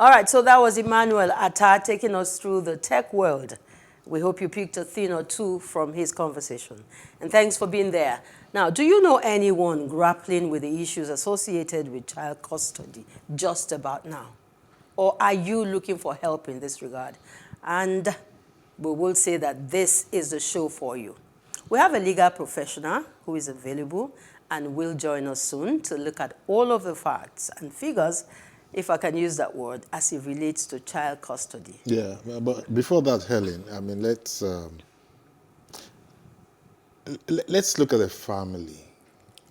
All right, so that was Emmanuel Atta taking us through the tech world. We hope you picked a thing or two from his conversation. And thanks for being there. Now, do you know anyone grappling with the issues associated with child custody just about now? Or are you looking for help in this regard? And we will say that this is the show for you. We have a legal professional who is available and will join us soon to look at all of the facts and figures, if I can use that word, as it relates to child custody. Yeah, but before that, Helen, I mean, let's look at the family,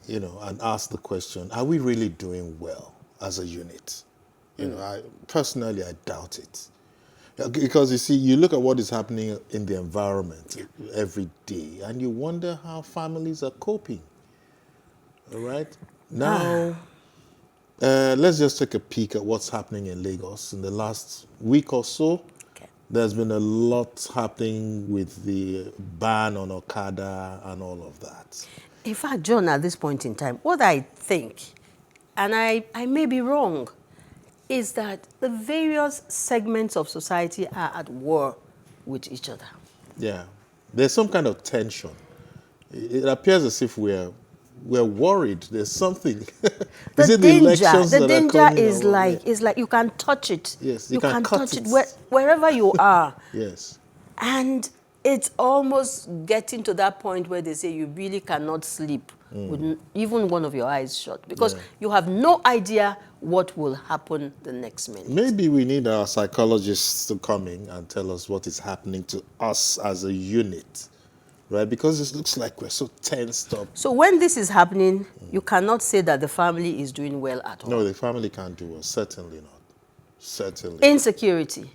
you know, and ask the question: are we really doing well as a unit? You know, personally, I doubt it. Because you see, you look at what is happening in the environment every day, and you wonder how families are coping. All right? Now, let's just take a peek at what's happening in Lagos. In the last week or so, there's been a lot happening with the ban on Okada and all of that. In fact, John, at this point in time, what I think, and I may be wrong, is that the various segments of society are at war with each other. Yeah. There's some kind of tension. It appears as if we're worried. There's something. The Is it danger, the elections that are coming is like you can touch it. Yes, you can cut touch it wherever you are. Yes. And it's almost getting to that point where they say you really cannot sleep with even one of your eyes shut, because you have no idea what will happen the next minute. Maybe we need our psychologists to come in and tell us what is happening to us as a unit, right? Because it looks like we're so tensed up. So when this is happening, you cannot say that the family is doing well at all. No, the family can't do well. Certainly not. Certainly. Insecurity.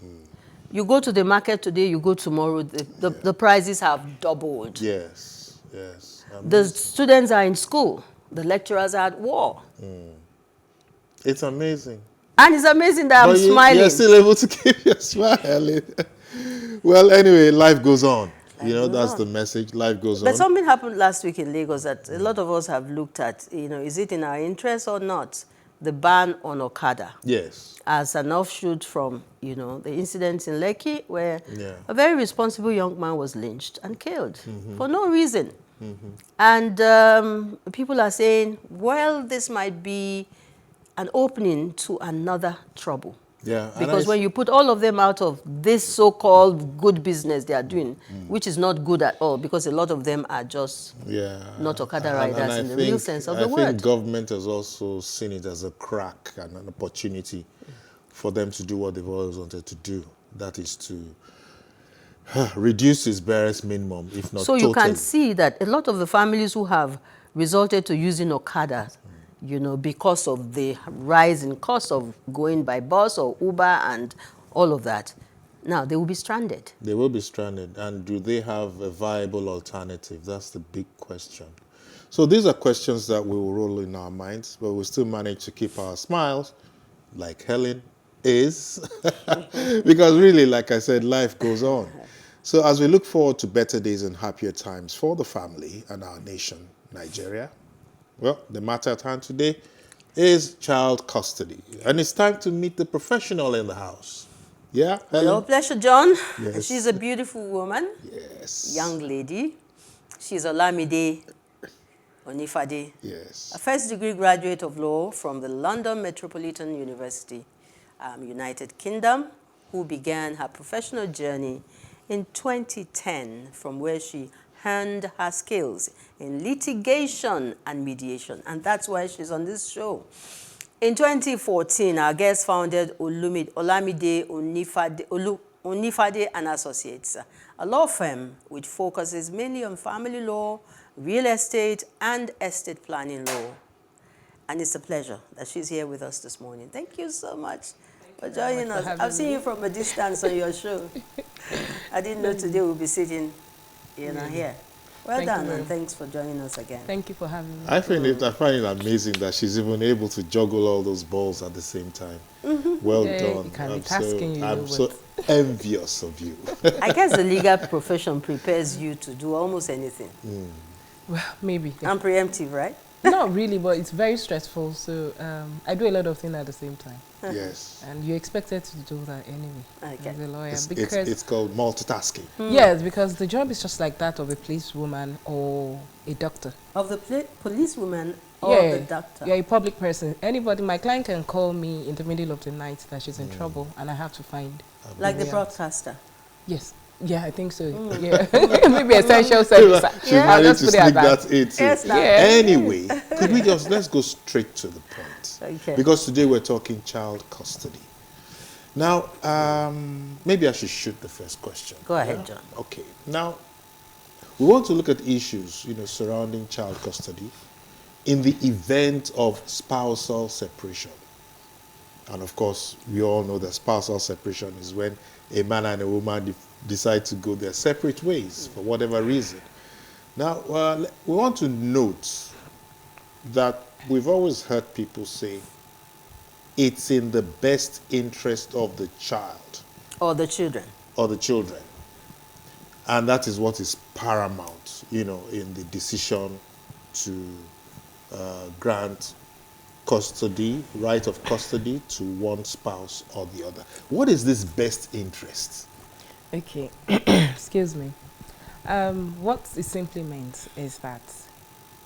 You go to the market today, you go tomorrow, the prices have doubled. Yes, yes. The students are in school. The lecturers are at war. It's amazing. And it's amazing that I'm smiling. You're still able to keep your smile, Helen. Well, anyway, life goes on. That's the message. Life goes on. But something happened last week in Lagos that a lot of us have looked at. Is it in our interest or not? The ban on Okada. Yes. As an offshoot from, the incident in Lekki, where a very responsible young man was lynched and killed for no reason. And people are saying, well, this might be an opening to another trouble. Yeah. Because when you put all of them out of this so-called good business they are doing, which is not good at all, because a lot of them are just not Okada riders in the real sense of the word. I think government has also seen it as a crack and an opportunity for them to do what they've always wanted to do. That is to reduce its barest minimum, if not totally. So you can see that a lot of the families who have resorted to using Okada, because of the rise in cost of going by bus or Uber and all of that, now they will be stranded. They will be stranded. And do they have a viable alternative? That's the big question. So these are questions that we will roll in our minds, but we'll still manage to keep our smiles, like Helen is. Because really, like I said, life goes on. So as we look forward to better days and happier times for the family and our nation, Nigeria, well, the matter at hand today is child custody. And it's time to meet the professional in the house. Yeah, Helen? Your pleasure, John. Yes. She's a beautiful woman. Yes. Young lady. She's Olamide Onifade. Yes. A first-degree graduate of law from the London Metropolitan University, United Kingdom, who began her professional journey in 2010, from where she honed her skills in litigation and mediation. And that's why she's on this show. In 2014, our guest founded Olamide Onifade and Associates, a law firm which focuses mainly on family law, real estate, and estate planning law. And it's a pleasure that she's here with us this morning. Thank you so much for joining us. I've seen you from a distance on your show. I didn't know today we'll be sitting here. Well done, and thanks for joining us again. Thank you for having me. I find it amazing that she's even able to juggle all those balls at the same time. Well done. I'm so envious of you. I guess the legal profession prepares you to do almost anything. Well, maybe. I'm preemptive, right? Not really, but it's very stressful. So I do a lot of things at the same time. Yes. And you're expected to do that anyway Okay. as a lawyer. It's called multitasking. Yes, because the job is just like that of a policewoman or a doctor. Of the policewoman or the doctor? You're a public person. Anybody, my client can call me in the middle of the night that she's in trouble and I have to find. Like the broadcaster? Yes. Yeah, I think so. Yeah. Maybe essential service. She's managed to sneak that in too. Yes, Anyway, could we let's go straight to the point. Okay. Because today we're talking child custody. Now, maybe I should shoot the first question. Go ahead, John. Okay. Now, we want to look at issues, surrounding child custody in the event of spousal separation. And of course, we all know that spousal separation is when a man and a woman decide to go their separate ways for whatever reason. Now, we want to note that we've always heard people say it's in the best interest of the child. Or the children. Or the children. And that is what is paramount, in the decision to grant custody, right of custody to one spouse or the other. What is this best interest? Okay, excuse me. What it simply means is that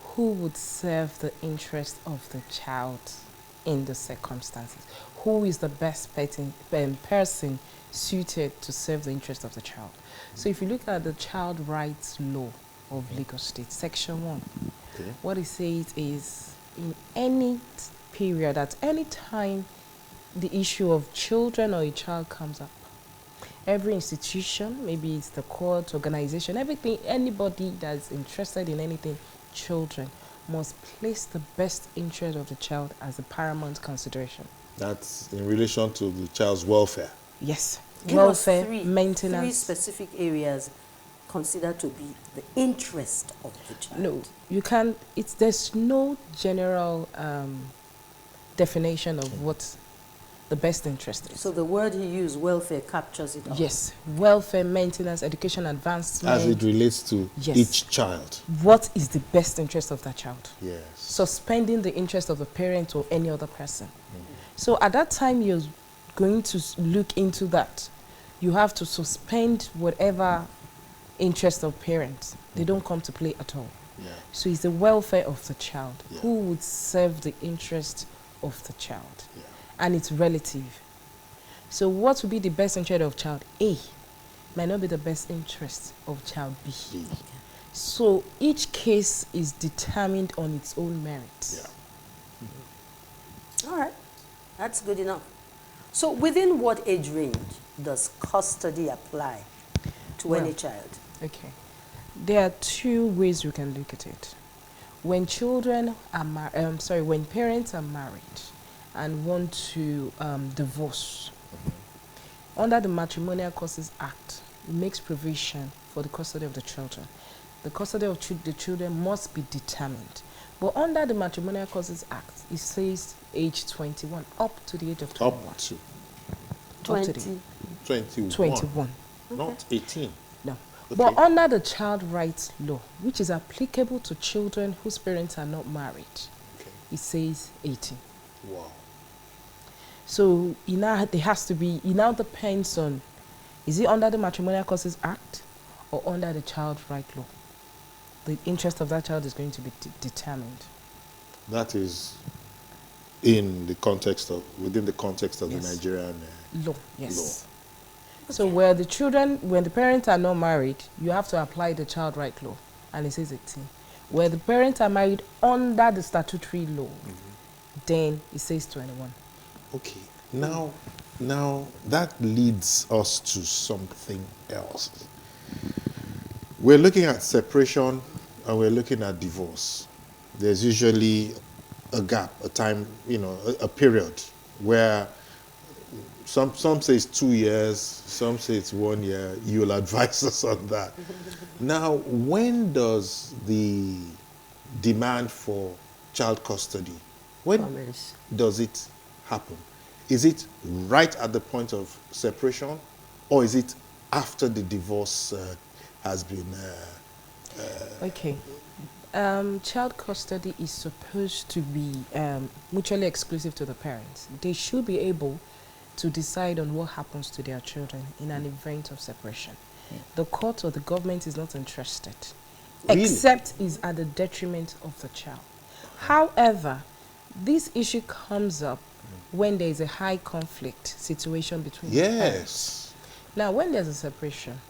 who would serve the interest of the child in the circumstances? Who is the best person suited to serve the interest of the child? So if you look at the child rights law of Lagos State, Section 1, okay, what it says is in any period, at any time the issue of children or a child comes up, every institution, maybe it's the court, organization, everything, anybody that's interested in anything, children, must place the best interest of the child as a paramount consideration. That's in relation to the child's welfare? Yes. Give welfare, us maintenance. Three specific areas considered to be the interest of the child. No, you can't, there's no general definition of what the best interest is. So the word he used, welfare, captures it all. Yes, welfare, maintenance, education, advancement. As it relates to each child. What is the best interest of that child? Yes. Suspending the interest of a parent or any other person. So at that time you're going to look into that. You have to suspend whatever interest of parents. They don't come to play at all. Yeah. So it's the welfare of the child. Yeah. Who would serve the interest of the child? Yeah. And it's relative. So what would be the best interest of child A might not be the best interest of child B. So each case is determined on its own merits. All right, that's good enough. So within what age range does custody apply to any child? Okay, there are two ways you can look at it. When children are when parents are married and want to divorce, under the Matrimonial Causes Act, it makes provision for the custody of the children. The custody of the children must be determined. But under the Matrimonial Causes Act, it says age 21, up to the age of 21. Up to 21. 21. Not 18. No. Okay. But under the child rights law, which is applicable to children whose parents are not married, it says 18. Wow. So it has to be, it now depends on, is it under the Matrimonial Causes Act or under the child rights law? The interest of that child is going to be determined. That is within the context of the Nigerian law. Yes. Law. So where the children, when the parents are not married, you have to apply the child rights law, and it says 18. Where the parents are married under the statutory law, then it says 21. Okay. Now that leads us to something else. We're looking at separation and we're looking at divorce. There's usually a gap, a time, a period where some say it's 2 years, some say it's 1 year. You'll advise us on that. Now, when does the demand for child custody, when does it happen? Is it right at the point of separation, or is it after the divorce has been... Okay. Child custody is supposed to be mutually exclusive to the parents. They should be able to decide on what happens to their children in an event of separation. The court or the government is not interested, Really? except is at the detriment of the child. However, this issue comes up when there is a high conflict situation between the parents. Yes. Now, when there's a separation,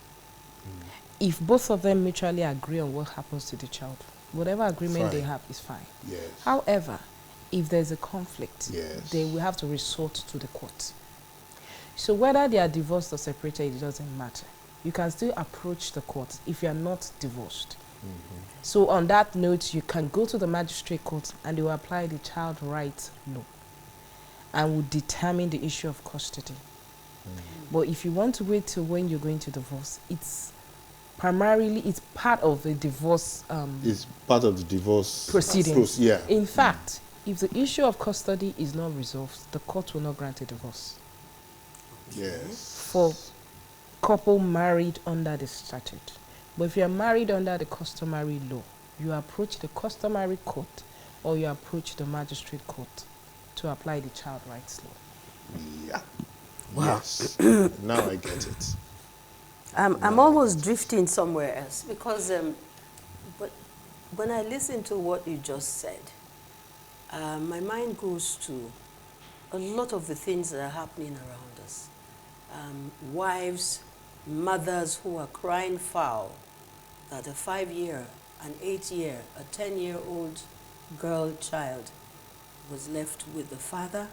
if both of them mutually agree on what happens to the child, whatever agreement they Fine. have is fine. Yes. However, if there's a conflict, Yes. they will have to resort to the court. So whether they are divorced or separated, it doesn't matter. You can still approach the court if you are not divorced. So on that note, you can go to the magistrate court and they will apply the child rights law and will determine the issue of custody. But if you want to wait till when you're going to divorce, it's primarily, it's part of the divorce It's part of the divorce proceedings. yeah. In fact, if the issue of custody is not resolved, the court will not grant a divorce Yes. for couple married under the statute. But if you are married under the customary law, you approach the customary court or you approach the magistrate court to apply the child rights law. Yeah. Wow. Yes. Now I get it. I'm almost drifting somewhere else because but when I listen to what you just said, my mind goes to a lot of the things that are happening around us. Wives, mothers who are crying foul that a 5-year, an 8-year, a 10-year-old girl child was left with the father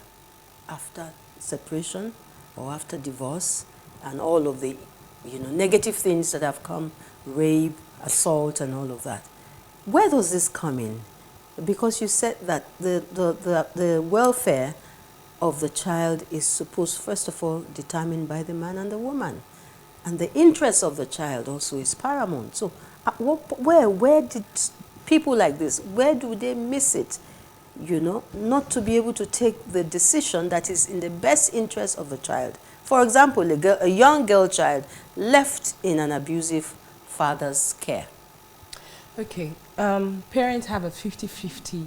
after separation or after divorce, and all of the negative things that have come, rape, assault, and all of that. Where does this come in? Because you said that the welfare of the child is supposed, first of all, determined by the man and the woman. And the interest of the child also is paramount. So where did people like this, where do they miss it? Not to be able to take the decision that is in the best interest of the child. For example, a young girl child left in an abusive father's care. Okay, parents have a 50-50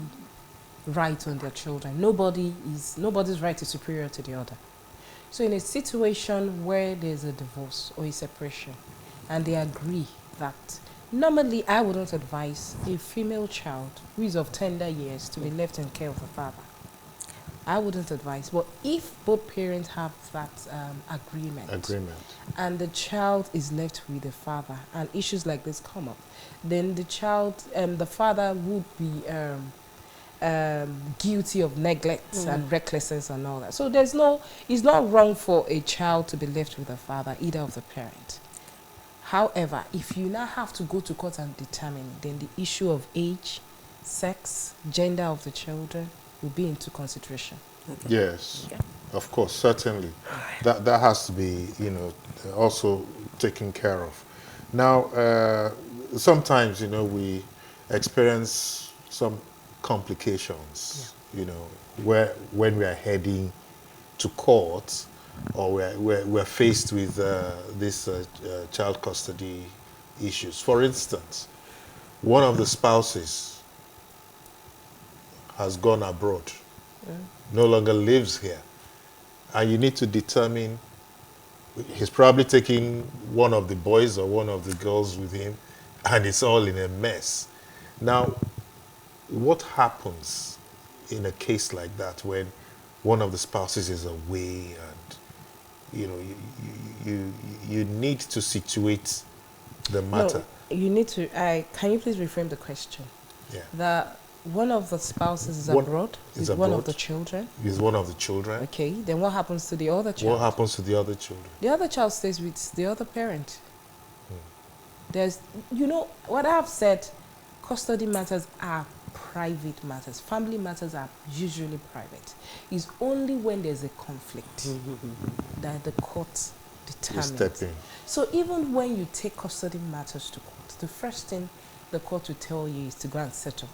right on their children. Nobody's right is superior to the other. So in a situation where there's a divorce or a separation and they agree that normally I wouldn't advise a female child who is of tender years to be left in care of the father. I wouldn't advise. But if both parents have that agreement and the child is left with the father and issues like this come up, then the child, the father would be guilty of neglect and recklessness and all that. So it's not wrong for a child to be left with a father, either of the parent. However, if you now have to go to court and determine, then the issue of age, sex, gender of the children will be into consideration. Okay. Yes, okay. Of course, certainly. That has to be, also taken care of. Now, sometimes, we experience some complications, when we are heading to court or we're faced with these child custody issues. For instance, one of the spouses has gone abroad, no longer lives here, and you need to determine, he's probably taking one of the boys or one of the girls with him, and it's all in a mess. Now, what happens in a case like that when one of the spouses is away and you need to situate the matter? No, you need to. Can you please reframe the question? Yeah. That one of the spouses is abroad. Is one of the children. Is one of the children. Okay. Then what happens to the other child? What happens to the other children? The other child stays with the other parent. There's, what I've said, custody matters are private matters. Family matters are usually private. It's only when there's a conflict that the court determines. Step in. So even when you take custody matters to court, the first thing the court will tell you is to go and settle.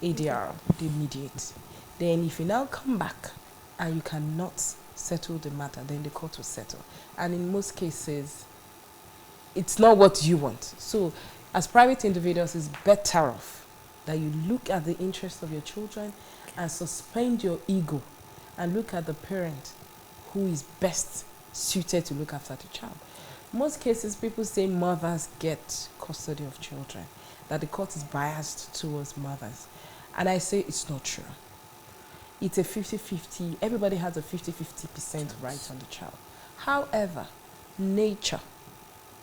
ADR, they mediate. Then if you now come back and you cannot settle the matter, then the court will settle. And in most cases, it's not what you want. So As private individuals, it's better off that you look at the interest of your children and suspend your ego and look at the parent who is best suited to look after the child. Most cases, people say mothers get custody of children, that the court is biased towards mothers. And I say it's not true. It's a 50-50. Everybody has a 50-50% right on the child. However, nature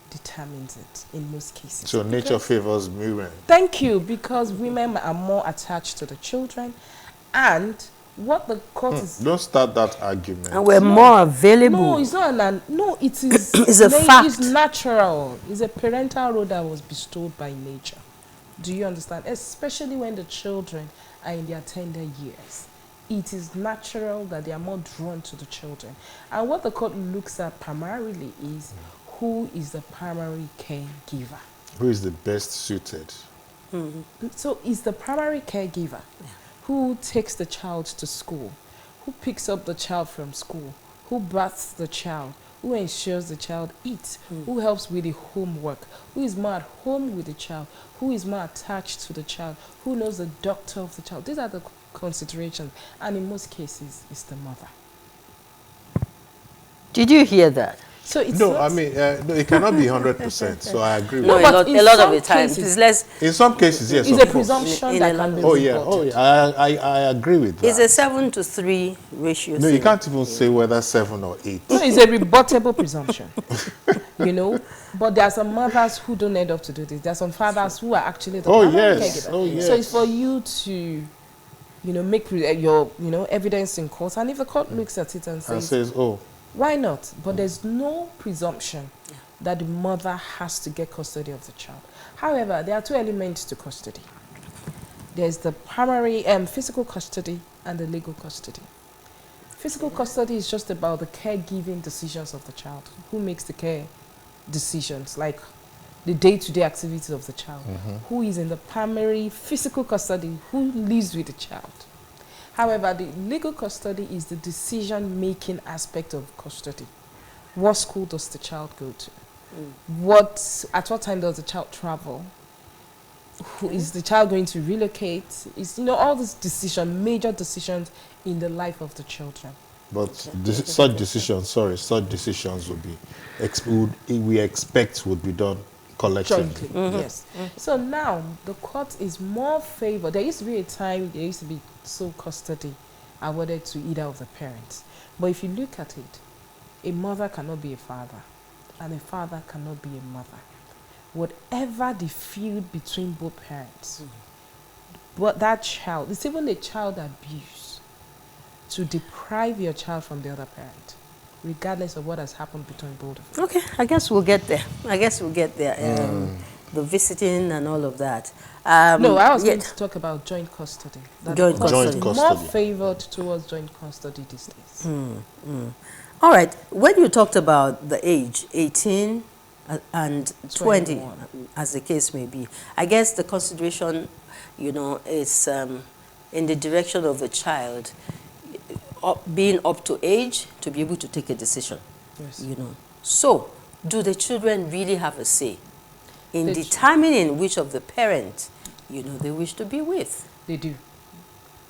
determines it in most cases. So nature favors women. Thank you, because women are more attached to the children, and what the court is... Don't start that argument. And we're more available. No, it's not no, it is... It's a fact. It's natural. It's a parental role that was bestowed by nature. Do you understand? Especially when the children are in their tender years. It is natural that they are more drawn to the children. And what the court looks at primarily is who is the primary caregiver. Who is the best suited? So it's the primary caregiver who takes the child to school, who picks up the child from school, who baths the child, who ensures the child eats, who helps with the homework, who is more at home with the child, who is more attached to the child, who knows the doctor of the child. These are the considerations, and in most cases, it's the mother. Did you hear that? So it's No, not, I mean, no, it cannot be 100%, so I agree with No, you. but a in lot of some the time. cases- It's less. In some cases, yes, it's of a course. presumption In that a can be lot Oh, of- yeah, reported. I agree with that. It's a 7-to-3 ratio. No, you thing. can't even say whether 7 or 8. No, it's a rebuttable presumption, you know. But there are some mothers who don't end up to do this. There are some fathers who are actually the Oh, primary yes. caregiver. Oh, yes. So it's for you to, you know, make your, you know, evidence in court. And if the court looks at it and And says, says, oh, why not? But there's no presumption that the mother has to get custody of the child. However, there are two elements to custody. There's the primary physical custody and the legal custody. Physical custody is just about the caregiving decisions of the child. Who makes the care decisions, like the day-to-day activities of the child? Who is in the primary physical custody? Who lives with the child? However, the legal custody is the decision-making aspect of custody. What school does the child go to? At what time does the child travel? Who is the child going to relocate? Is, you know, all these decisions, major decisions in the life of the children. but such decisions would be, we expect would be done collectively. Jointly, yes. So now the court is more favored. There used to be a time there used to be sole custody awarded to either of the parents. But if you look at it, a mother cannot be a father, and a father cannot be a mother. Whatever the feud between both parents, but that child, it's even a child abuse to deprive your child from the other parent, regardless of what has happened between both of them. Okay, I guess we'll get there. The visiting and all of that. No, I was going to talk about joint custody. That Joint the court custody. is Joint more custody. favored towards joint custody these days. All right, when you talked about the age, 18 and 20, 21. as the case may be, I guess the consideration, you know, is in the direction of the child being up to age to be able to take a decision. Yes. You know. So, do the children really have a say in They determining which of the parents, you know, they wish to be with? They do.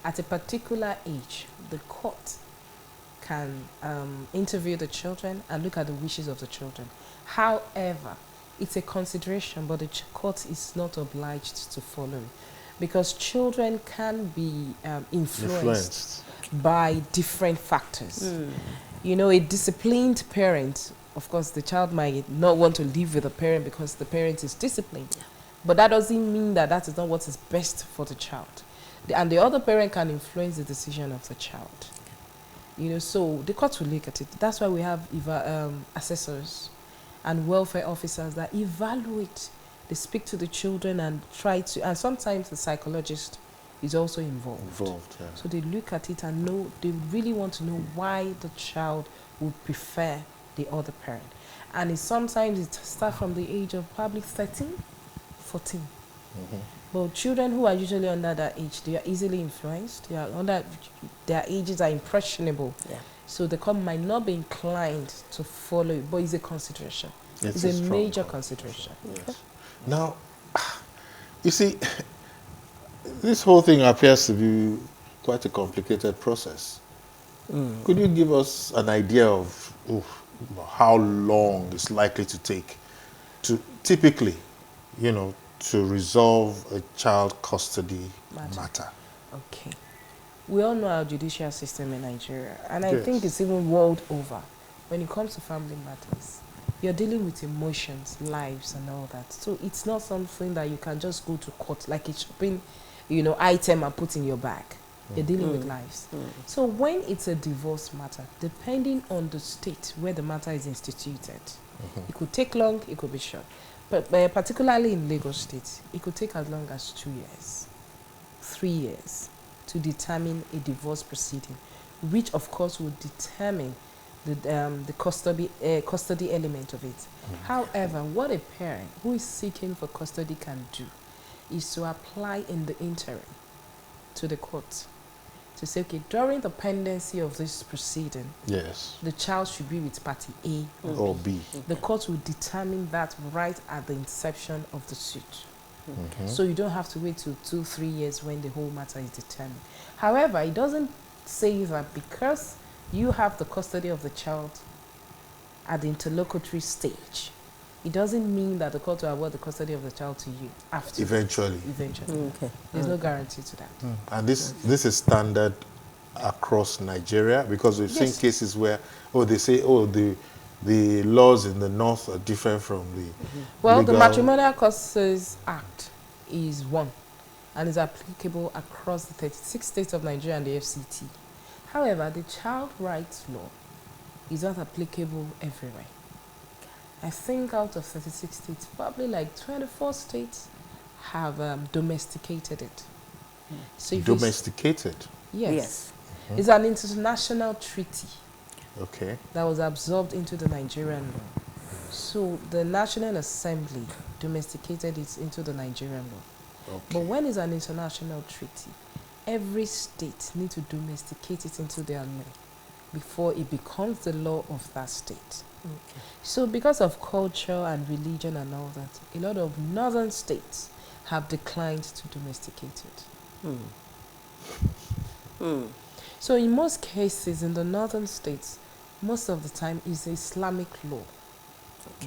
At a particular age, the court can interview the children and look at the wishes of the children. However, it's a consideration, but the court is not obliged to follow it, because children can be influenced by different factors. You know, a disciplined parent, of course, the child might not want to live with a parent because the parent is disciplined. But that doesn't mean that that is not what is best for the child. And the other parent can influence the decision of the child. You know, so the court will look at it. That's why we have assessors and welfare officers that evaluate. They speak to the children and try to, and sometimes the psychologist is also involved. Yeah. So they look at it and know, they really want to know why the child would prefer the other parent. And sometimes it starts from the age of probably 13, 14. But children who are usually under that age, they are easily influenced. They are their ages are impressionable. Yeah. So the court might not be inclined to follow it, but it's a consideration. It's It's a a strong major call. consideration. Yes. Now, You see, this whole thing appears to be quite a complicated process. Could you give us an idea of how long it's likely to take to typically, to resolve a child custody matter? Okay. We all know our judicial system in Nigeria, and I think Yes. it's even world over. When it comes to family matters, you're dealing with emotions, lives, and all that. So it's not something that you can just go to court like a shopping, item and put in your bag. You're dealing with lives. So when it's a divorce matter, depending on the state where the matter is instituted, it could take long, it could be short. But particularly in Lagos State, it could take as long as 2 years, 3 years to determine a divorce proceeding, which of course would determine the custody element of it. However, what a parent who is seeking for custody can do is to apply in the interim to the court to say, okay, during the pendency of this proceeding, Yes. the child should be with party A Or B. The court will determine that right at the inception of the suit. So you don't have to wait till 2-3 years when the whole matter is determined. However, it doesn't say that because you have the custody of the child at the interlocutory stage, it doesn't mean that the court will award the custody of the child to you after. Eventually. Okay. There's no guarantee to that. And this is standard across Nigeria, because we've seen Yes. cases where they say the laws in the north are different from the Well, legal. the Matrimonial Causes Act is one and is applicable across the 36 states of Nigeria and the FCT. However, the child rights law is not applicable everywhere. I think out of 36 states, probably like 24 states have domesticated it. So if you Domesticated. yes. It's an international treaty Okay. that was absorbed into the Nigerian law. So the National Assembly domesticated it into the Nigerian law. But when it's an international treaty, every state needs to domesticate it into their law before it becomes the law of that state. So because of culture and religion and all that, a lot of northern states have declined to domesticate it. So in most cases in the northern states, most of the time is Islamic law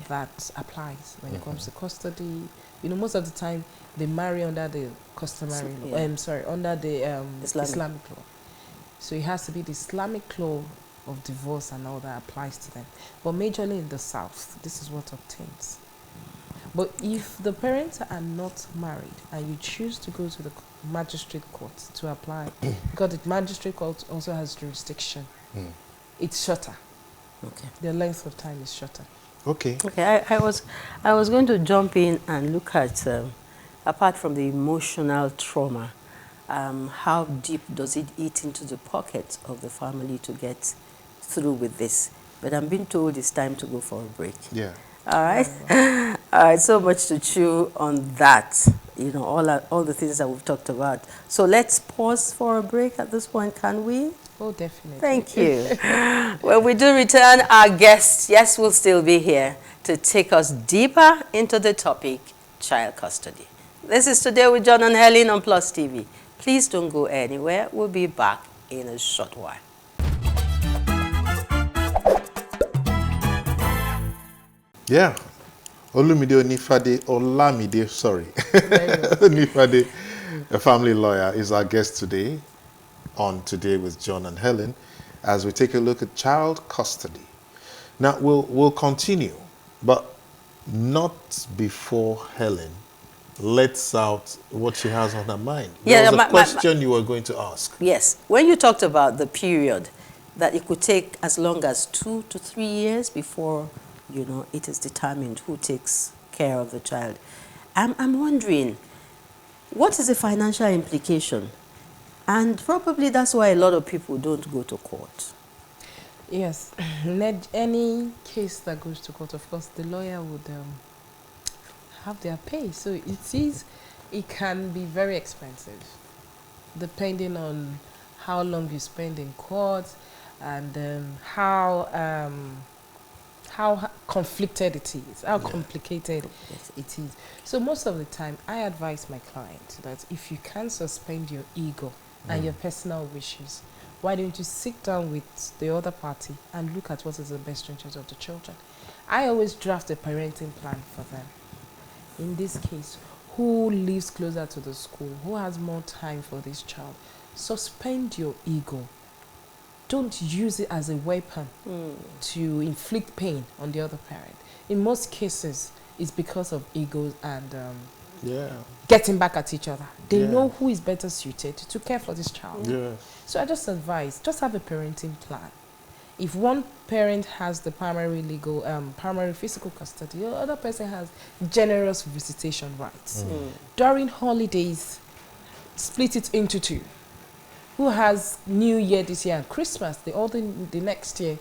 that applies when it comes to custody. Most of the time they marry under the customary law. Under the Islamic law. So it has to be the Islamic law of divorce and all that applies to them. But majorly in the south, this is what obtains. But if the parents are not married and you choose to go to the magistrate court to apply, because the magistrate court also has jurisdiction, it's shorter. Okay. The length of time is shorter. Okay. Okay, I was going to jump in and look at, apart from the emotional trauma, how deep does it eat into the pocket of the family to get through with this? But I'm being told it's time to go for a break. Yeah. All right. All right, so much to chew on that, all the things that we've talked about. So let's pause for a break at this point, can we? Oh, definitely. Thank you. When we do return, our guest, yes, will still be here to take us deeper into the topic, child custody. This is Today with John and Helen on Plus TV. Please don't go anywhere. We'll be back in a short while. Yeah. Olamide, sorry. Onifade, a family lawyer, is our guest today on Today with John and Helen as we take a look at child custody. Now, we'll continue, but not before Helen lets out what she has on her mind. There was a question you were going to ask. Yes. When you talked about the period, that it could take as long as 2 to 3 years before, it is determined who takes care of the child. I'm wondering, what is the financial implication? And probably that's why a lot of people don't go to court. Yes. Any case that goes to court, of course, the lawyer would have their pay. So it can be very expensive, depending on how long you spend in court and how how conflicted it is, how Yeah. complicated it is. So most of the time, I advise my client that if you can't suspend your ego and your personal wishes, why don't you sit down with the other party and look at what is the best interest of the children? I always draft a parenting plan for them. In this case, who lives closer to the school, who has more time for this child? Suspend your ego. Don't use it as a weapon to inflict pain on the other parent. In most cases, it's because of egos and Yeah. getting back at each other. They Yeah. know who is better suited to care for this child. Yeah. So I just advise, just have a parenting plan. If one parent has the primary legal, primary physical custody, the other person has generous visitation rights. During holidays, split it into two. Who has New Year this year and Christmas? The next year,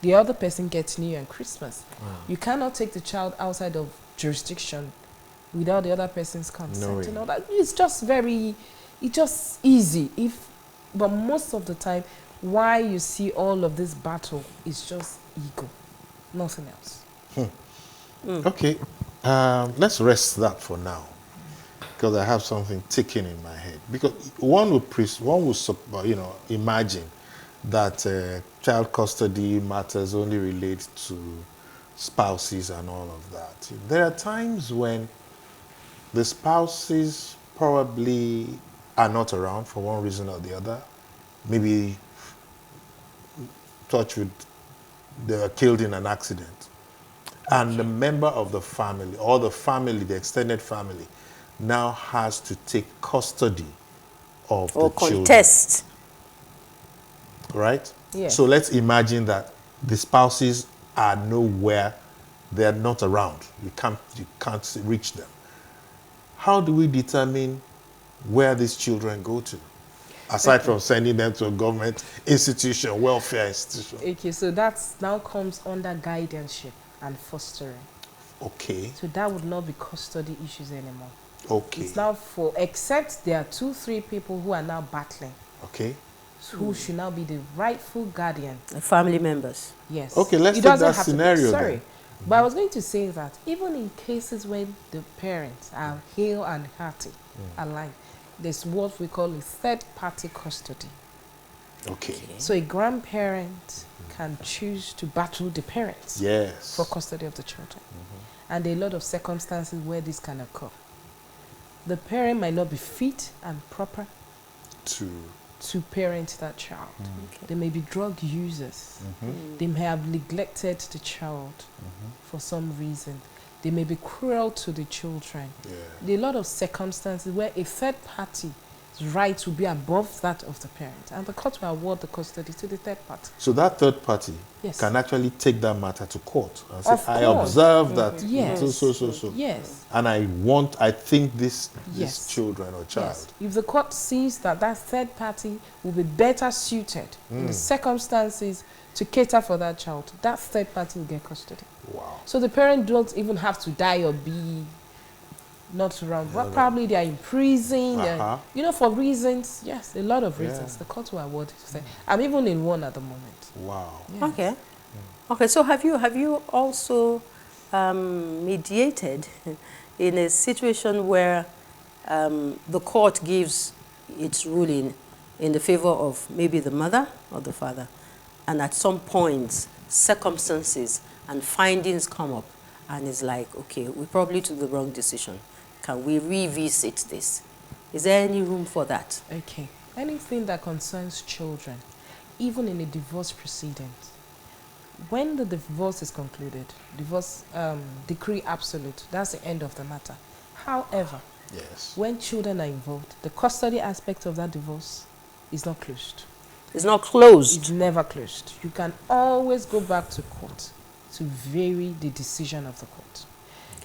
the other person gets New Year and Christmas. You cannot take the child outside of jurisdiction without the other person's consent. No way. You know, that it's just easy. But most of the time, why you see all of this battle is just ego, nothing else. Okay, let's rest that for now, because I have something ticking in my head. Because one would imagine that child custody matters only relate to spouses and all of that. There are times when the spouses probably are not around for one reason or the other. Maybe touch with they were killed in an accident. And the member of the family, or the family, the extended family, now has to take custody of Or the children. contest. Right? Yes. So let's imagine that the spouses are nowhere, they are not around. You can't reach them. How do we determine where these children go to? Aside from sending them to a government institution, welfare institution. Okay, so that now comes under guardianship and fostering. Okay, So that would not be custody issues anymore. okay, It's now except there are 2-3 people who are now battling, okay. who should now be the rightful guardian. The family members. Yes. Okay, let's It take doesn't that have to be- scenario Sorry. then. But I was going to say that even in cases when the parents are hale and hearty, alive, there's what we call a third-party custody. Okay. So a grandparent can choose to battle the parents Yes. for custody of the children. And there are a lot of circumstances where this can occur. The parent might not be fit and proper to parent that child. They may be drug users. They may have neglected the child for some reason. They may be cruel to the children. Yeah. There are a lot of circumstances where a third party's right will be above that of the parent, and the court will award the custody to the third party. So that third party Yes. can actually take that matter to court and say, Of I course. observe that Yes. so. Yes. And I think this Yes. children or child. Yes. If the court sees that that third party will be better suited in the circumstances to cater for that child, that third party will get custody. Wow. So the parent don't even have to die or be not around. Well, probably they are in prison, they're- for reasons. Yes, a lot of reasons. Yeah. The court will award it. I'm even in one at the moment. Wow. Yes. Okay. Okay, so have you also mediated in a situation where the court gives its ruling in the favor of maybe the mother or the father, and at some point circumstances and findings come up and it's like, okay, we probably took the wrong decision. Can we revisit this? Is there any room for that? Okay. Anything that concerns children, even in a divorce proceedings, when the divorce is concluded, divorce decree absolute, that's the end of the matter. However, Yes. when children are involved, the custody aspect of that divorce is not closed. It's not closed. It's never closed. You can always go back to court to vary the decision of the court.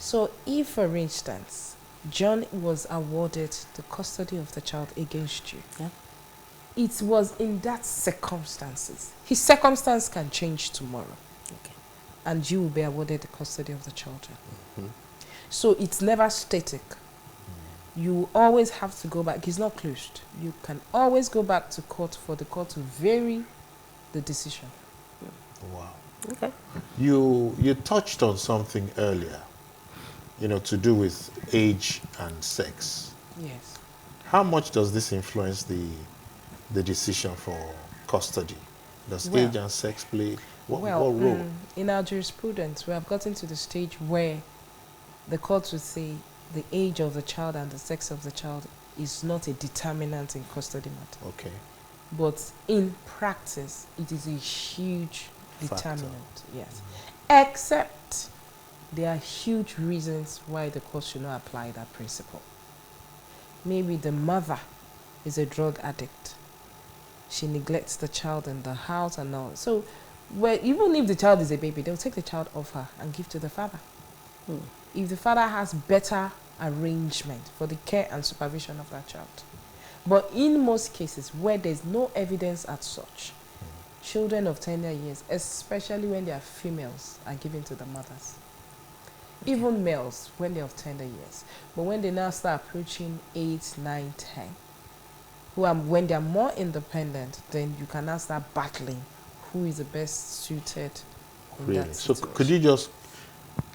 So if, for instance, John was awarded the custody of the child against you, Yeah. it was in that circumstances. His circumstance can change tomorrow. Okay. And you will be awarded the custody of the children. So it's never static. You always have to go back. It's not closed. You can always go back to court for the court to vary the decision. Wow. Okay. You touched on something earlier, to do with age and sex. Yes. How much does this influence the decision for custody? Does Well, age and sex play what well, role? in our jurisprudence, we have gotten to the stage where the court would say the age of the child and the sex of the child is not a determinant in custody matter. Okay. But in practice, it is a huge Factor. determinant, yes. Except there are huge reasons why the court should not apply that principle. Maybe the mother is a drug addict. She neglects the child in the house and all. So, even if the child is a baby, they'll take the child off her and give to the father. If the father has better arrangement for the care and supervision of that child. But in most cases where there's no evidence as such, children of tender years, especially when they are females, are given to the mothers. Even males when they're of tender years. But when they now start approaching 8, 9, 10, when they're more independent, then you can now start battling who is the best suited in Really? that So situation. could you just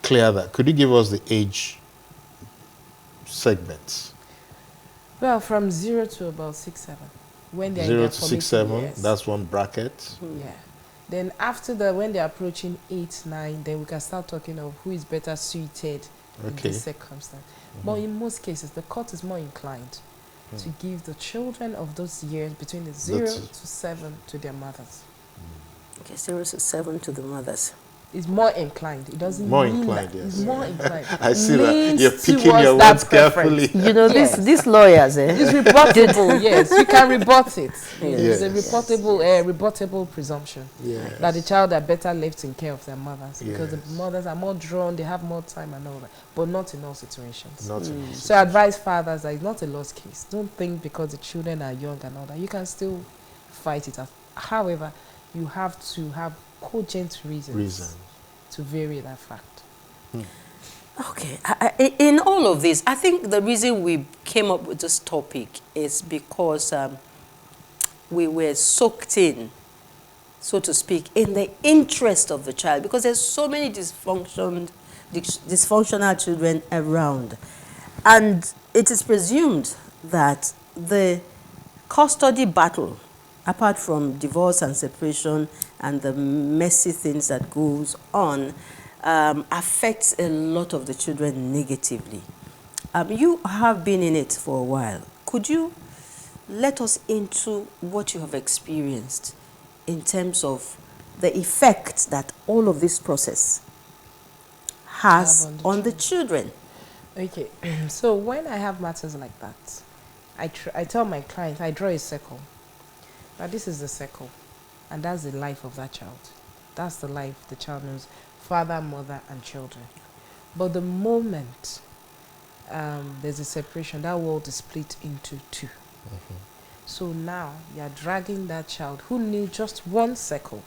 clear that? Could you give us the age segments? Well, from 0 to about 6, 7. When they're in 0 their to 6, formative 7, years. that's one bracket. Yeah. Then after that, when they're approaching 8, 9, then we can start talking of who is better suited in Okay. this circumstance. But in most cases, the court is more inclined to give the children of those years between the 0 to 7 to their mothers. Okay, 0 to 7 to the mothers. Is more inclined. It doesn't More mean inclined, that. yes. It's more inclined. I see that. Leans You're picking towards your that words preference. carefully. You know, Yes. these lawyers, eh? It's rebuttable, yes. You can rebut it. Yes. It's a rebuttable presumption Yes. that the child are better left in care of their mothers because Yes. the mothers are more drawn, they have more time and all that, but not in all situations. Not in So I advise fathers that it's not a lost case. Don't think because the children are young and all that. You can still fight it out. However, you have to have cogent reasons to vary that fact. Okay. In all of this, I think the reason we came up with this topic is because we were soaked in, so to speak, in the interest of the child, because there's so many dysfunctional children around. And it is presumed that the custody battle, apart from divorce and separation and the messy things that goes on, affects a lot of the children negatively. You have been in it for a while. Could you let us into what you have experienced in terms of the effect that all of this process has Have on the children? Okay, so when I have matters like that, I tell my clients, I draw a circle. Now this is the circle, and that's the life of that child. That's the life the child knows, father, mother, and children. But the moment there's a separation, that world is split into two. So now you're dragging that child who needs just one circle.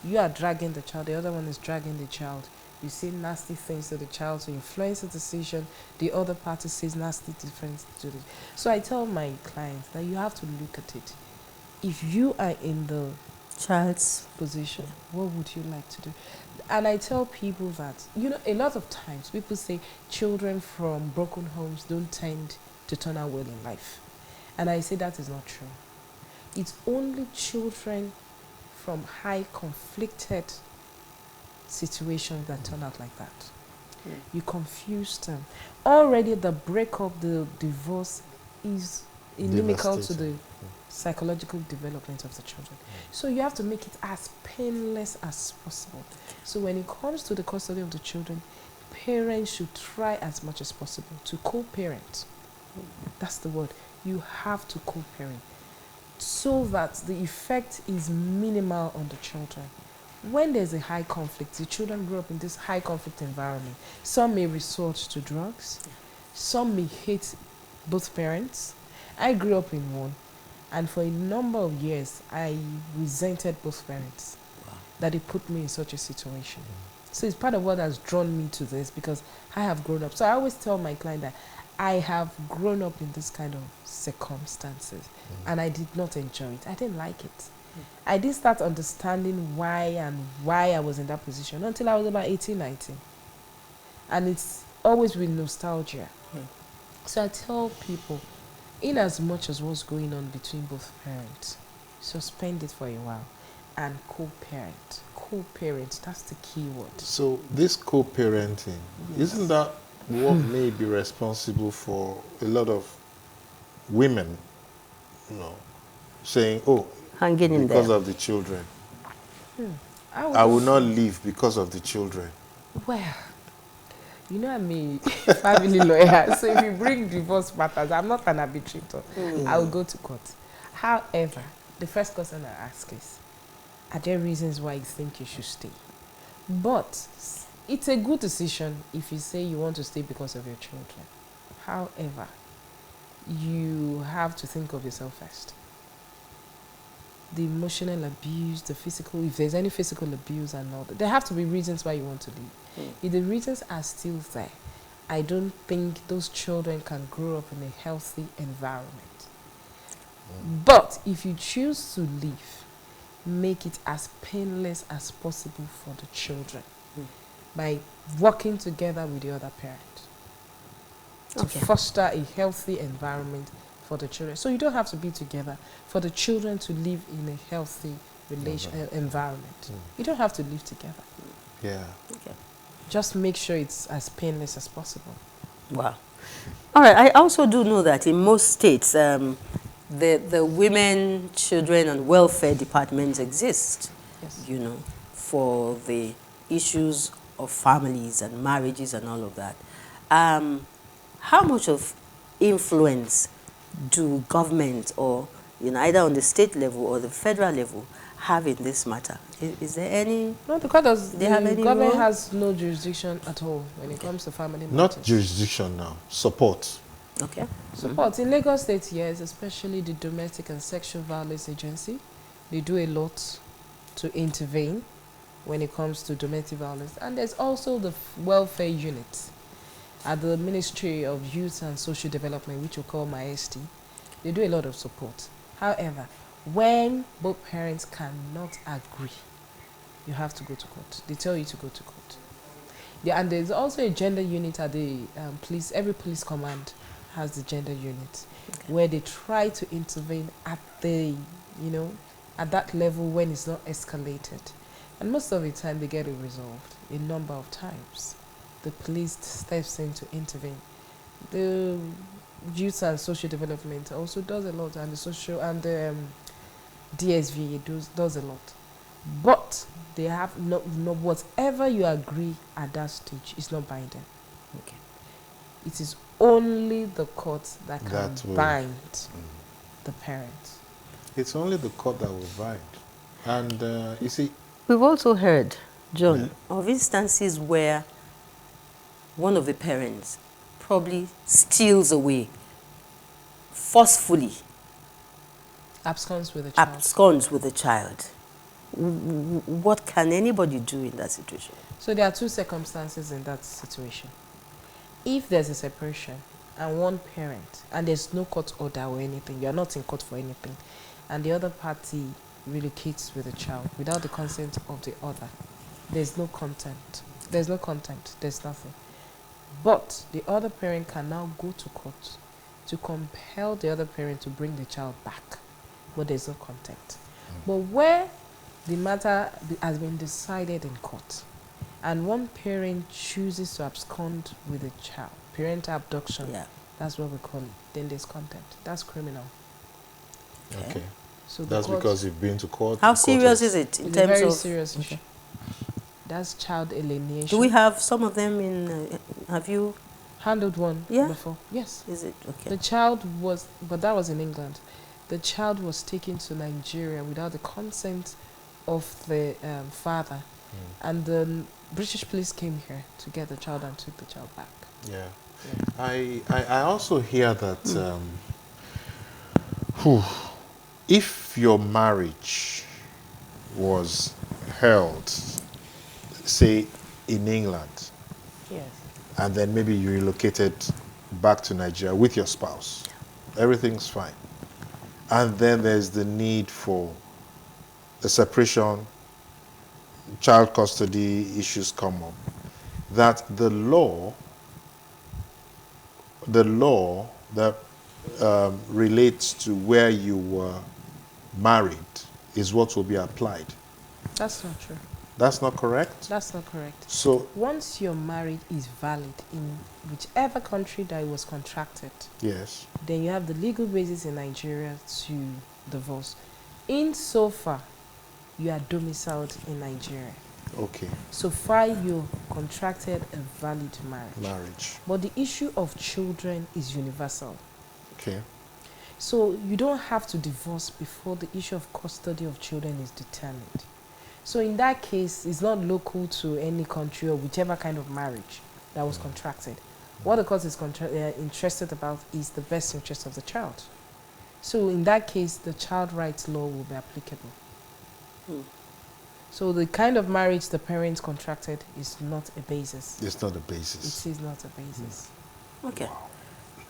You are dragging the child, the other one is dragging the child. You say nasty things to the child to influence the decision. The other party says nasty things to the. So I tell my clients that you have to look at it. If you are in the Child's position, what would you like to do? And I tell people that, a lot of times people say children from broken homes don't tend to turn out well in life. And I say that is not true. It's only children from high conflicted situations that turn out like that. You confuse them. Already the breakup, the divorce is inimical to the psychological development of the children. So you have to make it as painless as possible. So when it comes to the custody of the children, parents should try as much as possible to co-parent. That's the word. You have to co-parent so that the effect is minimal on the children. When there's a high conflict, the children grow up in this high conflict environment. Some may resort to drugs. Some may hate both parents. I grew up in one, and for a number of years, I resented both parents. That they put me in such a situation. So it's part of what has drawn me to this, because I have grown up. So I always tell my client that I have grown up in this kind of circumstances, and I did not enjoy it. I didn't like it. I didn't start understanding why I was in that position until I was about 18, 19. And it's always with nostalgia. So I tell people, in as much as what's going on between both parents, suspend it for a while and co-parent. Co-parent, that's the key word. So this co-parenting, isn't that what may be responsible for a lot of women, saying, oh, Hanging in because there. of the children. I I will not leave because of the children. Well, you know I'm a family lawyer, so if you bring divorce matters, I'm not an arbitrator. I will go to court. However, the first question I ask is, are there reasons why you think you should stay? But it's a good decision if you say you want to stay because of your children. However, you have to think of yourself first. The emotional abuse, the physical, if there's any physical abuse and all that, there have to be reasons why you want to leave. If the reasons are still there, I don't think those children can grow up in a healthy environment. But if you choose to leave, make it as painless as possible for the children by working together with the other parent to foster a healthy environment for the children. So you don't have to be together for the children to live in a healthy environment. You don't have to live together. Yeah. Okay. Just make sure it's as painless as possible. Wow. All right. I also do know that in most states, the women, children, and welfare departments exist. Yes. For the issues of families and marriages and all of that. How much of influence do government or either on the state level or the federal level have in this matter? Is there any? No, because They have any government role? has no jurisdiction at all when it comes to family matters. Not jurisdiction now, support. Okay. Support. In Lagos State, yes, especially the Domestic and Sexual Violence Agency, they do a lot to intervene when it comes to domestic violence. And there's also the welfare unit at the Ministry of Youth and Social Development, which we call MIST. They do a lot of support. However, when both parents cannot agree, you have to go to court. They tell you to go to court. Yeah, and there's also a gender unit at the police. Every police command has the gender unit, where they try to intervene at the, at that level when it's not escalated. And most of the time they get it resolved a number of times. The police steps in to intervene. The youth and social development also does a lot, and the social and the DSV does a lot. But they have no whatever you agree at that stage is not binding. Okay. It is only the court that can That will bind the parents. It's only the court that will bind. And you see, We've also heard, John, of instances where one of the parents probably steals away forcefully, Absconds with the child. absconds with the child. What can anybody do in that situation? So there are two circumstances in that situation. If there's a separation and one parent, and there's no court order or anything, you're not in court for anything, and the other party relocates with the child without the consent of the other, there's no content. There's no content. There's nothing. But the other parent can now go to court to compel the other parent to bring the child back, but there's no content. But where the matter has been decided in court, and one parent chooses to abscond with the child, parental abduction, that's what we call it, then there's content. That's criminal. okay. So That's because you've been to court. How the court serious has- is it in it's a terms very of? serious issue. That's child alienation. Do we have some of them in? Have you? handled one Yeah? before? Yes. Is it okay? The child was, but that was in England. The child was taken to Nigeria without the consent of the father, and the British police came here to get the child and took the child back. Yeah. Yeah. I also hear that if your marriage was held, say, in England, Yes. and then maybe you relocated back to Nigeria with your spouse, everything's fine. And then there's the need for the separation, child custody issues come up, that the law that relates to where you were married is what will be applied. That's not true. That's not correct? That's not correct. So, Once your marriage is valid in whichever country that it was contracted, yes. then you have the legal basis in Nigeria to divorce. Insofar you are domiciled in Nigeria, Okay. so far you contracted a valid marriage. But the issue of children is universal. Okay. So you don't have to divorce before the issue of custody of children is determined. So in that case, it's not local to any country or whichever kind of marriage that was contracted. What the court is interested about is the best interest of the child. So in that case, the child rights law will be applicable. So the kind of marriage the parents contracted is not a basis. It's not a basis. It is not a basis. Okay.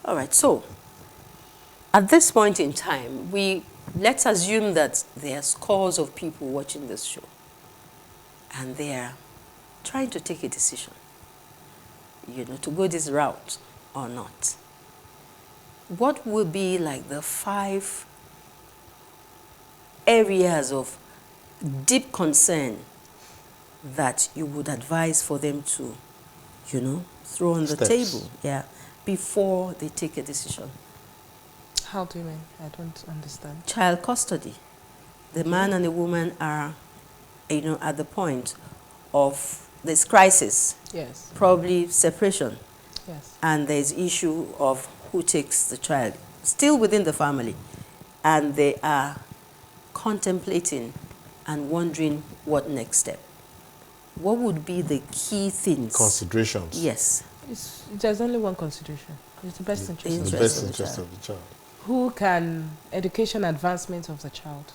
All right. So, at this point in time, let's assume that there are scores of people watching this show, and they are trying to take a decision, to go this route or not. What will be like the 5 areas of deep concern that you would advise for them to, throw on the table, before they take a decision? How do you mean? I don't understand. Child custody. The man and the woman are, at the point of this crisis. Yes. Probably separation. Yes. And there's issue of who takes the child, still within the family. And they are contemplating and wondering what next step. What would be the key things? Considerations. Yes. There's only one consideration. It's the best interest The best interest of the child. Who can education advancement of the child,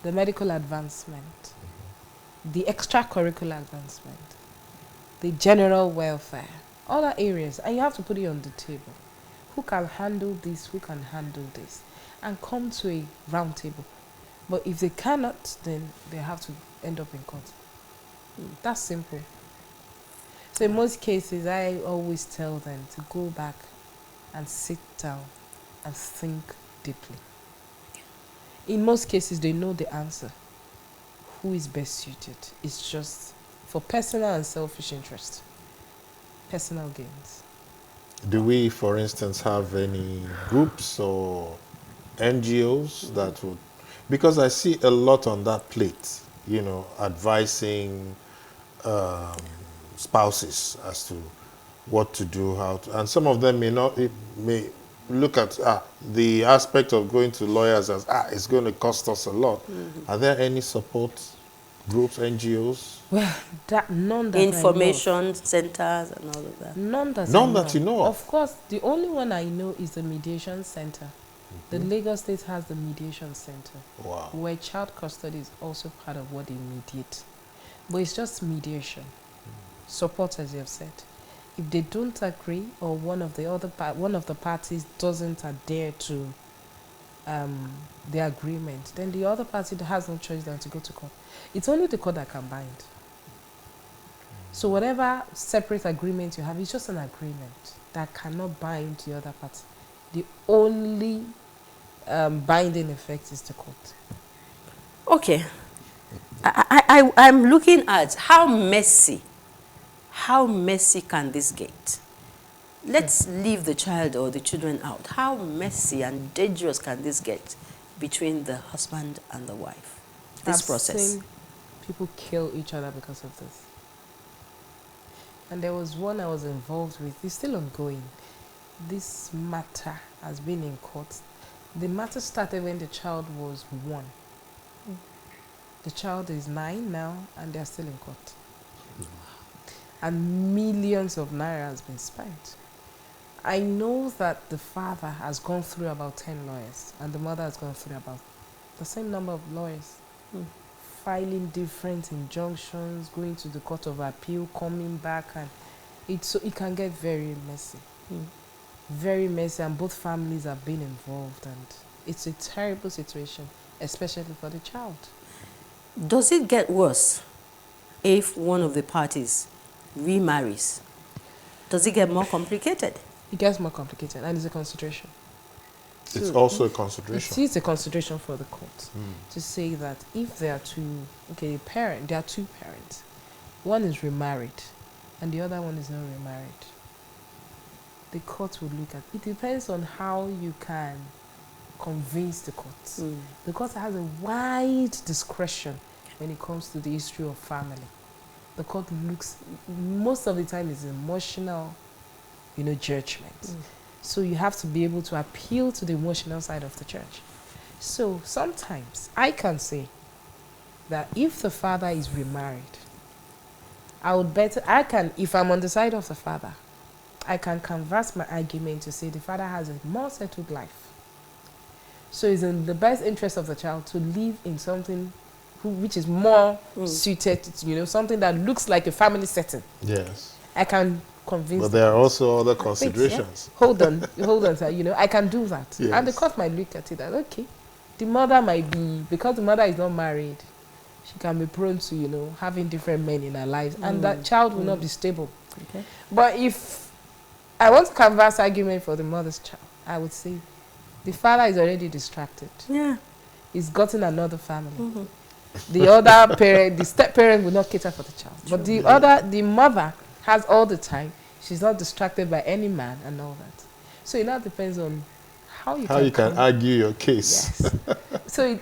the medical advancement, the extracurricular advancement, the general welfare, other areas, and you have to put it on the table. Who can handle this? Who can handle this? And come to a round table. But if they cannot, then they have to end up in court. That's simple. So in most cases, I always tell them to go back and sit down and think deeply. In most cases, they know the answer. Who is best suited? It's just for personal and selfish interest. Personal gains. Do we, for instance, have any groups or NGOs that would... Because I see a lot on that plate, advising spouses as to what to do, how to... And some of them may look at the aspect of going to lawyers as, it's going to cost us a lot. Are there any support groups, NGOs? Well, none that information centers and all of that. None that you know of. Of course, the only one I know is the mediation center. The Lagos State has the mediation center. Wow. Where child custody is also part of what they mediate. But it's just mediation. Support, as you have said. If they don't agree, or one of the parties doesn't adhere to the agreement, then the other party has no choice than to go to court. It's only the court that can bind. So whatever separate agreement you have, it's just an agreement that cannot bind the other party. The only binding effect is the court. Okay. I'm looking at how messy can this get? Let's leave the child or the children out. How messy and dangerous can this get between the husband and the wife? This process. I've seen people kill each other because of this. And there was one I was involved with. It's still ongoing. This matter has been in court. The matter started when the child was 1. The child is 9 now, and they're still in court. And millions of naira has been spent. I know that the father has gone through about 10 lawyers, and the mother has gone through about the same number of lawyers, filing different injunctions, going to the court of appeal, coming back, and it can get very messy. Very messy, and both families have been involved, and it's a terrible situation, especially for the child. Does it get worse if one of the parties remarries? Does it get more complicated? It gets more complicated, and it's a consideration. It's So also a consideration. It is a consideration for the court to say that if there are there are two parents, one is remarried and the other one is not remarried, the court would look at it. Depends on how you can convince the court. The court has a wide discretion when it comes to the history of family. The court looks, most of the time, is emotional, judgment. So you have to be able to appeal to the emotional side of the church. So sometimes I can say that if the father is remarried, if I'm on the side of the father, I can canvass my argument to say the father has a more settled life. So it's in the best interest of the child to live in something which is more suited, something that looks like a family setting. Yes. I can convince. But there are also other considerations. Yeah. Hold on, sir. I can do that. Yes. And the court might look at it as, okay, the mother might be, because the mother is not married, she can be prone to, having different men in her lives, and that child will not be stable. Okay. But if I want to canvass argument for the mother's child, I would say the father is already distracted. Yeah. He's gotten another family. The other parent, the step parent, will not cater for the child. But the mother has all the time. She's not distracted by any man and all that. So it now depends on how you can argue your case. Yes. So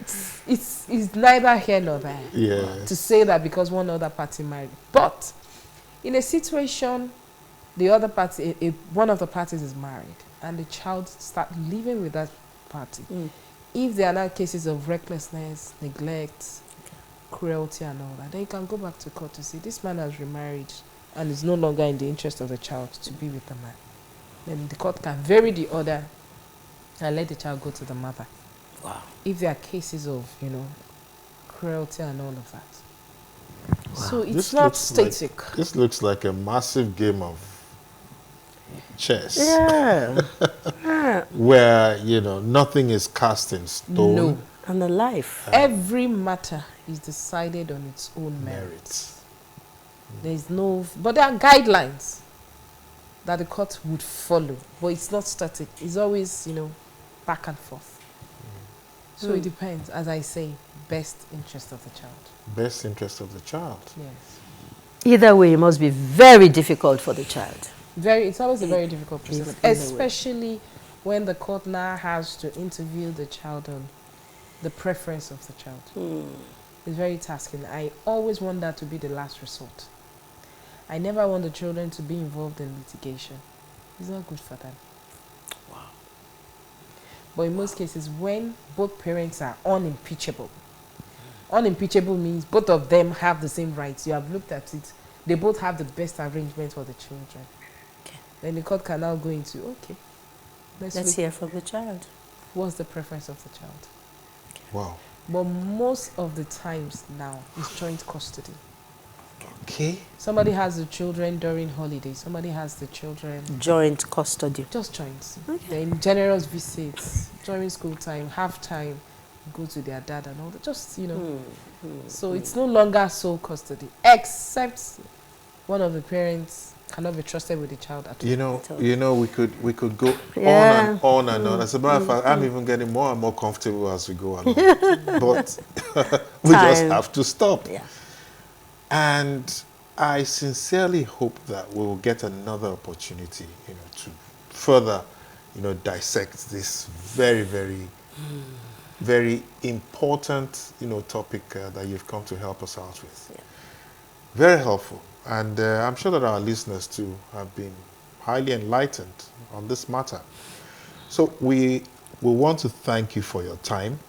it's neither here nor there. Yes. To say that because one other party married. But in a situation, one of the parties is married and the child start living with that party. If there are now cases of recklessness, neglect, cruelty and all that, then you can go back to court to say this man has remarried and is no longer in the interest of the child to be with the man. Then the court can vary the order and let the child go to the mother. Wow. If there are cases of, cruelty and all of that. Wow. So it's not static. This looks like a massive game of chess. Yeah. Where, nothing is cast in stone. No. And the life. Every matter is decided on its own merits. But there are guidelines that the court would follow, but it's not static. It's always, back and forth. So it depends, as I say, best interest of the child. Best interest of the child. Yes. Either way, it must be very difficult for the child. It's always a very difficult process, especially when the court now has to interview the child on the preference of the child. It's very tasking. I always want that to be the last resort. I never want the children to be involved in litigation. It's not good for them. Wow. But in most cases, when both parents are unimpeachable, unimpeachable means both of them have the same rights. You have looked at it. They both have the best arrangement for the children. Okay. Then the court can now go into, okay, let's hear from the child. What's the preference of the child? Wow. But most of the times now, it's joint custody. Okay. Somebody has the children during holidays. Somebody has the children. Joint custody. Just joints. Okay. Then generous visits during school time, half time, go to their dad and all that. Just, So it's no longer sole custody, except one of the parents cannot be trusted with the child at all. We could go on and on and on. As a matter of fact, I'm even getting more and more comfortable as we go along. But we just have to stop. Yeah. And I sincerely hope that we will get another opportunity, to further, dissect this very, very, very important, topic that you've come to help us out with. Yeah. Very helpful. And I'm sure that our listeners, too, have been highly enlightened on this matter. So we want to thank you for your time.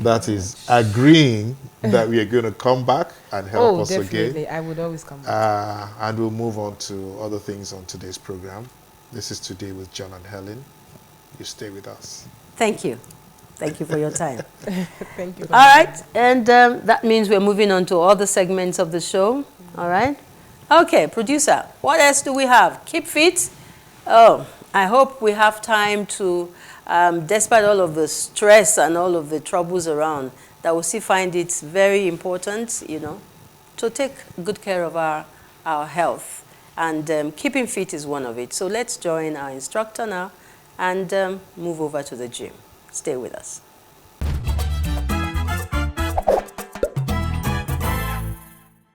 That is agreeing that we are going to come back and help us definitely. again. I would always come back. And we'll move on to other things on today's program. This is Today with John and Helen. You stay with us. Thank you. Thank you for your time. Thank you. All right. And that means we're moving on to other segments of the show. All right. Okay, producer, what else do we have? Keep fit. Oh, I hope we have time to, despite all of the stress and all of the troubles around, that will still find it very important, you know, to take good care of our health. And keeping fit is one of it. So let's join our instructor now and move over to the gym. Stay with us.